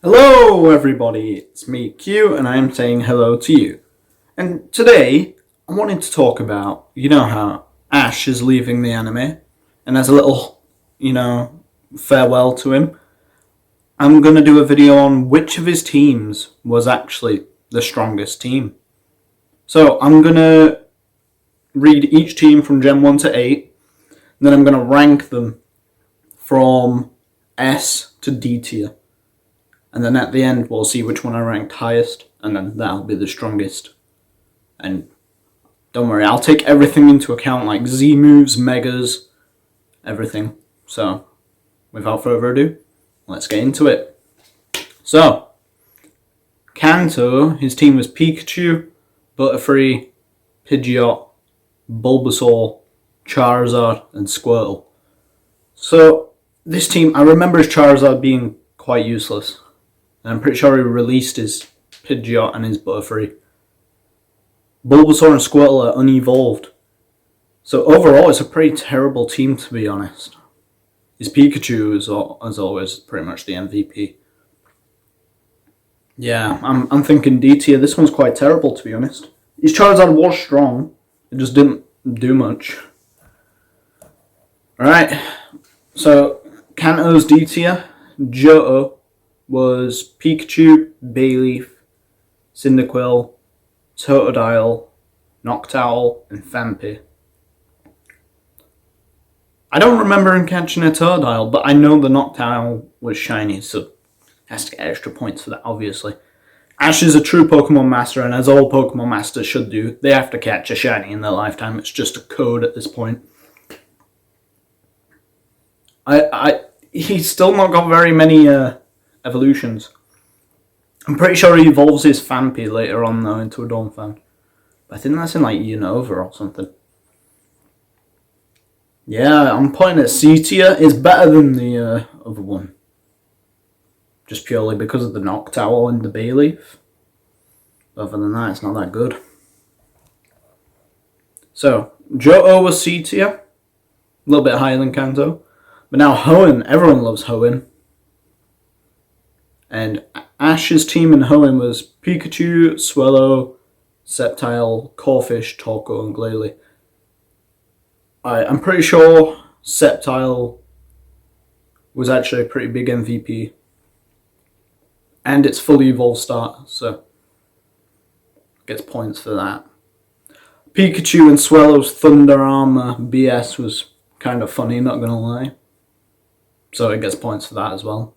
Hello everybody, it's me Q and I'm saying hello to you. And today I wanted to talk about, how Ash is leaving the anime and as a little, farewell to him, I'm going to do a video on which of his teams was actually the strongest team. So I'm going to read each team from Gen 1 to 8, and then I'm going to rank them from S to D tier. And then at the end, we'll see which one I ranked highest, and then that'll be the strongest. And don't worry, I'll take everything into account, like Z moves, megas, everything. So, without further ado, let's get into it. So, Kanto, his team was Pikachu, Butterfree, Pidgeot, Bulbasaur, Charizard, and Squirtle. So, this team, I remember his Charizard being quite useless. And I'm pretty sure he released his Pidgeot and his Butterfree. Bulbasaur and Squirtle are unevolved. So overall, it's a pretty terrible team, to be honest. His Pikachu is, as always, pretty much the MVP. Yeah, I'm thinking D tier. This one's quite terrible, to be honest. His Charizard was strong. It just didn't do much. Alright, so Kanto's D tier. Johto was Pikachu, Bayleaf, Cyndaquil, Totodile, Noctowl, and Phanpy. I don't remember him catching a Totodile, but I know the Noctowl was shiny, so has to get extra points for that, obviously. Ash is a true Pokemon Master, and as all Pokemon Masters should do, they have to catch a shiny in their lifetime. It's just a code at this point. He's still not got very many evolutions. I'm pretty sure he evolves his Phanpy later on though into a Dawnfang. But I think that's in like Unova or something. Yeah, I'm putting it C tier. It's better than the other one. Just purely because of the Noctowl and the Bayleaf. Other than that, it's not that good. So, Johto was C tier. A little bit higher than Kanto. But now Hoenn, everyone loves Hoenn. And Ash's team in Hoenn was Pikachu, Swellow, Sceptile, Corphish, Torkoal, and Glalie. I'm pretty sure Sceptile was actually a pretty big MVP. And it's fully evolved start, so gets points for that. Pikachu and Swellow's Thunder Armor BS was kind of funny, not gonna lie. So it gets points for that as well.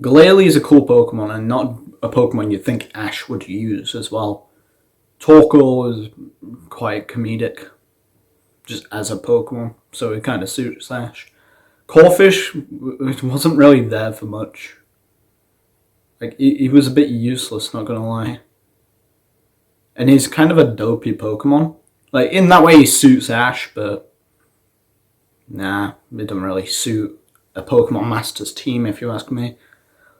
Glalie is a cool Pokemon and not a Pokemon you'd think Ash would use as well. Torkoal is quite comedic, just as a Pokemon, so it kind of suits Ash. Corphish wasn't really there for much. Like, he was a bit useless, not gonna lie. And he's kind of a dopey Pokemon. Like, in that way he suits Ash, but nah, it doesn't really suit a Pokemon Masters team, if you ask me.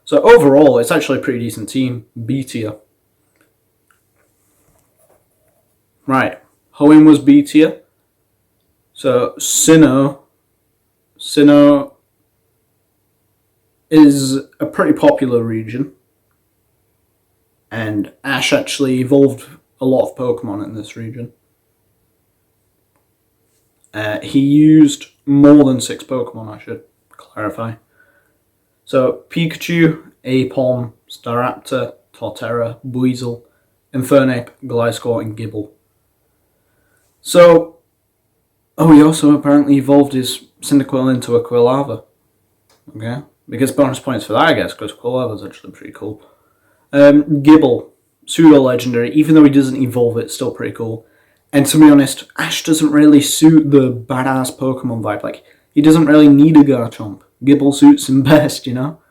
So overall, it's actually a pretty decent team. B tier. Right. Hoenn was B tier. So Sinnoh is a pretty popular region. And Ash actually evolved a lot of Pokemon in this region. He used more than 6 Pokemon, I should clarify. So, Pikachu, Aipom, Staraptor, Torterra, Buizel, Infernape, Gliscor, and Gible. So, he also apparently evolved his Cyndaquil into a Quilava. Okay, because bonus points for that, I guess, because Quilava's actually pretty cool. Gible, pseudo-legendary, even though he doesn't evolve, it's still pretty cool. And to be honest, Ash doesn't really suit the badass Pokemon vibe. Like, he doesn't really need a Garchomp. Gible suits him best, you know?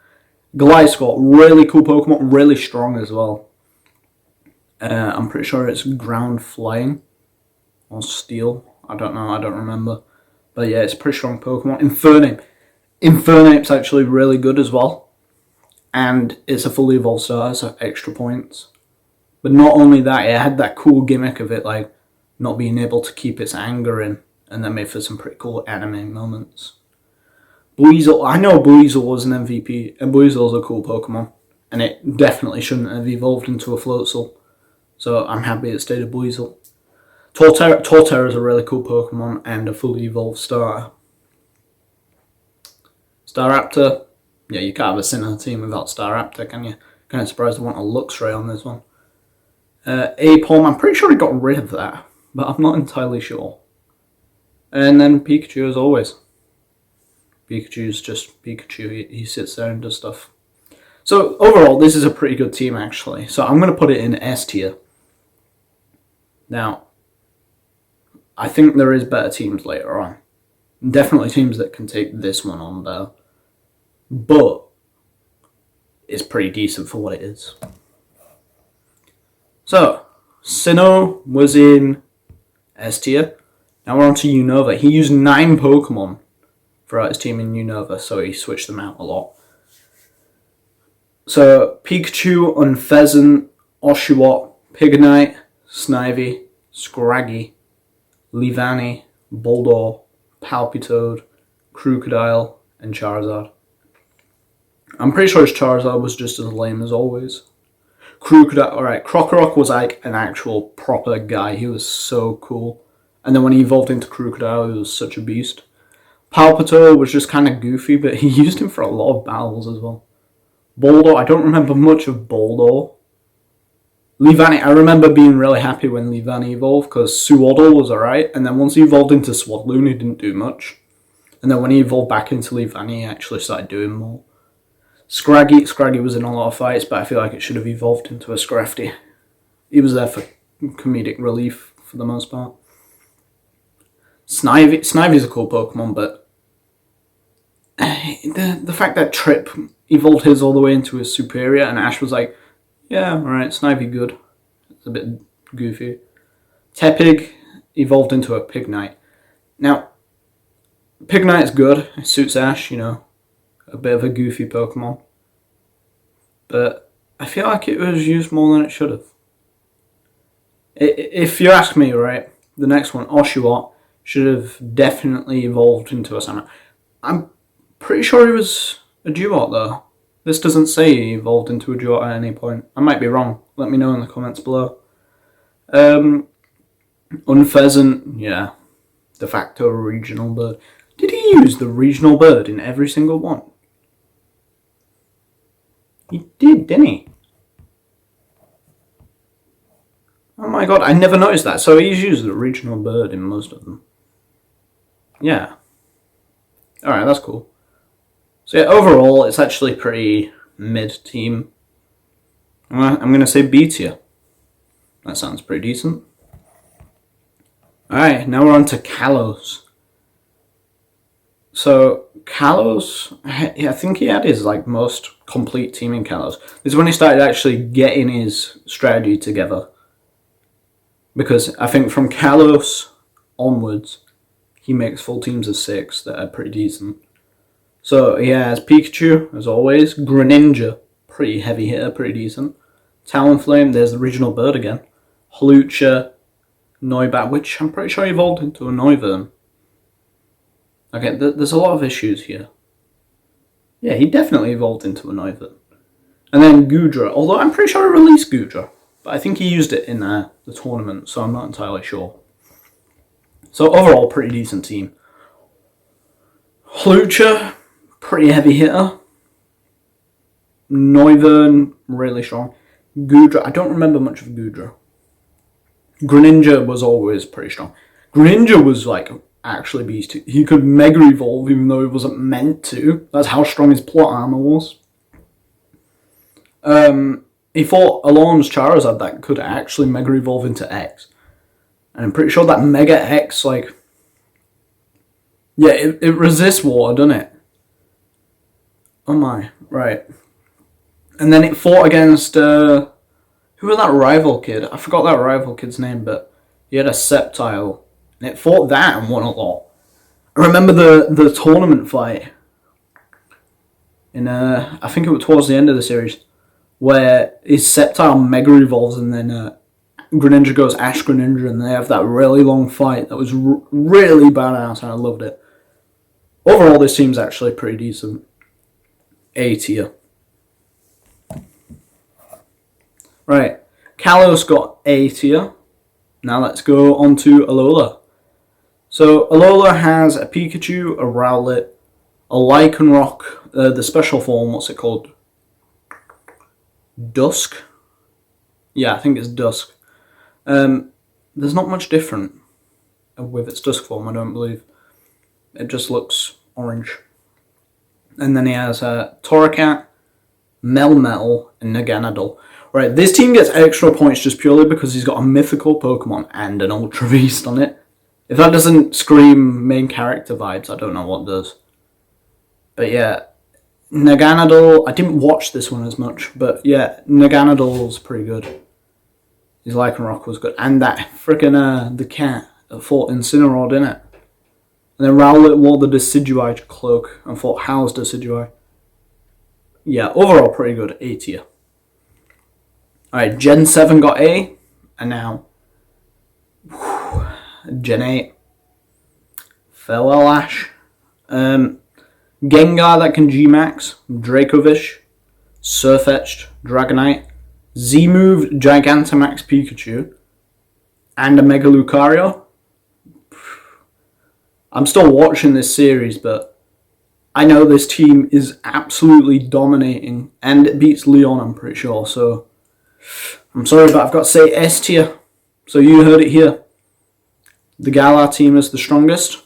Gliscor, really cool Pokemon, really strong as well. I'm pretty sure it's ground flying. Or steel. I don't know, I don't remember. But yeah, it's a pretty strong Pokemon. Infernape. Infernape's actually really good as well. And it's a fully evolved starter, so extra points. But not only that, it had that cool gimmick of it, like, not being able to keep its anger in. And that made for some pretty cool anime moments. Buizel, I know Buizel was an MVP, and Buizel's a cool Pokemon, and it definitely shouldn't have evolved into a Floatzel. So I'm happy it stayed a Buizel. Torterra is a really cool Pokemon and a fully evolved starter. Staraptor, yeah, you can't have a Sinnoh team without Staraptor, can you? Kind of surprised I want a Luxray on this one. Apom, I'm pretty sure he got rid of that, but I'm not entirely sure. And then Pikachu as always. Pikachu's just Pikachu, he sits there and does stuff. So overall, this is a pretty good team actually. So I'm going to put it in S tier. Now, I think there is better teams later on. Definitely teams that can take this one on there. But it's pretty decent for what it is. So, Sinnoh was in S tier. Now we're on to Unova. He used 9 Pokemon throughout his team in Unova, so he switched them out a lot. So, Pikachu, Unpheasant, Oshawott, Pignite, Snivy, Scraggy, Leavanny, Bulldor, Palpitoad, Crocodile, and Charizard. I'm pretty sure his Charizard was just as lame as always. Alright, Krokorok was like an actual proper guy. He was so cool. And then when he evolved into Crocodile, he was such a beast. Palpitoad was just kind of goofy, but he used him for a lot of battles as well. Bulldor, I don't remember much of Bulldor. Leavanny, I remember being really happy when Leavanny evolved, because Suodle was alright, and then once he evolved into Swadloon, he didn't do much. And then when he evolved back into Leavanny, he actually started doing more. Scraggy was in a lot of fights, but I feel like it should have evolved into a Scrafty. He was there for comedic relief, for the most part. Snivy's a cool Pokemon, but the fact that Trip evolved his all the way into his superior, and Ash was like, yeah, alright, Snivy good. It's a bit goofy. Tepig evolved into a Pignite. Now, Pignite's good. It suits Ash, you know. A bit of a goofy Pokemon. But I feel like it was used more than it should have. If you ask me, right, the next one, Oshawott, should have definitely evolved into a Samurai. I'm pretty sure he was a Duot, though. This doesn't say he evolved into a Duot at any point. I might be wrong. Let me know in the comments below. Unpheasant, yeah. De facto regional bird. Did he use the regional bird in every single one? He did, didn't he? Oh my god, I never noticed that. So he's used the regional bird in most of them. Yeah. Alright, that's cool. So yeah, overall, it's actually pretty mid-team. I'm going to say B tier. That sounds pretty decent. Alright, now we're on to Kalos. So, Kalos, I think he had his like most complete team in Kalos. This is when he started actually getting his strategy together. Because I think from Kalos onwards, he makes full teams of 6 that are pretty decent. So he has Pikachu, as always. Greninja, pretty heavy hitter, pretty decent. Talonflame, there's the regional bird again. Hlucha, Noibat, which I'm pretty sure evolved into a Noivern. Okay, there's a lot of issues here. Yeah, he definitely evolved into a Noivern. And then Goodra, although I'm pretty sure he released Goodra. But I think he used it in the tournament, so I'm not entirely sure. So overall, pretty decent team. Hlucha, pretty heavy hitter. Noivern, really strong. Goodra, I don't remember much of Goodra. Greninja was always pretty strong. Greninja was like actually beastie. He could Mega Evolve even though he wasn't meant to. That's how strong his plot armor was. He fought Alon's Charizard that could actually Mega Evolve into X. And I'm pretty sure that Mega X, like... Yeah, it resists water, doesn't it? Oh my, right. And then it fought against... who was that rival kid? I forgot that rival kid's name, but he had a Sceptile. And it fought that and won a lot. I remember the tournament fight. In, I think it was towards the end of the series. Where his Sceptile Mega Evolves and then Greninja goes Ash Greninja and they have that really long fight that was really badass and I loved it. Overall, this team's actually pretty decent. A tier. Right, Kalos got A tier. Now let's go on to Alola. So Alola has a Pikachu, a Rowlet, a Lycanroc, the special form, what's it called? Dusk? Yeah, I think it's Dusk. There's not much different with its Dusk form, I don't believe. It just looks orange. And then he has Torracat, Melmetal, and Naganadel. Right, this team gets extra points just purely because he's got a mythical Pokemon and an Ultra Beast on it. If that doesn't scream main character vibes, I don't know what does. But yeah, Naganadel, I didn't watch this one as much, but yeah, Naganadel's pretty good. His Lycanroc was good. And that frickin' the cat that fought Incineroar, didn't it? And then Rowlet wore the Decidueye cloak and fought Hal's Decidueye. Yeah, overall pretty good, A tier. Alright, Gen 7 got A, and now Gen 8. Farewell, Ash. Gengar that can G-Max, Dracovish, Surfetch'd, Dragonite, Z-Move, Gigantamax Pikachu, and a Mega Lucario. I'm still watching this series, but I know this team is absolutely dominating, and it beats Leon, I'm pretty sure, so I'm sorry, but I've got to say S tier. So you heard it here. The Galar team is the strongest.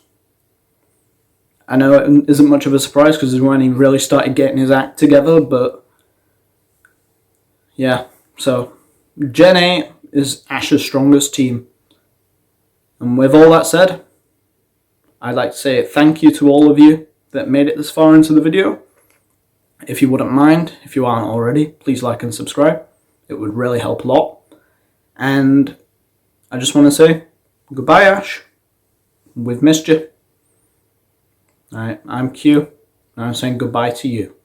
I know it isn't much of a surprise because it's when he really started getting his act together, but yeah. So Gen 8 is Ash's strongest team. And with all that said, I'd like to say thank you to all of you that made it this far into the video. If you wouldn't mind, if you aren't already, please like and subscribe. It would really help a lot. And I just want to say goodbye, Ash. We've missed you. Alright, I'm Q, and I'm saying goodbye to you.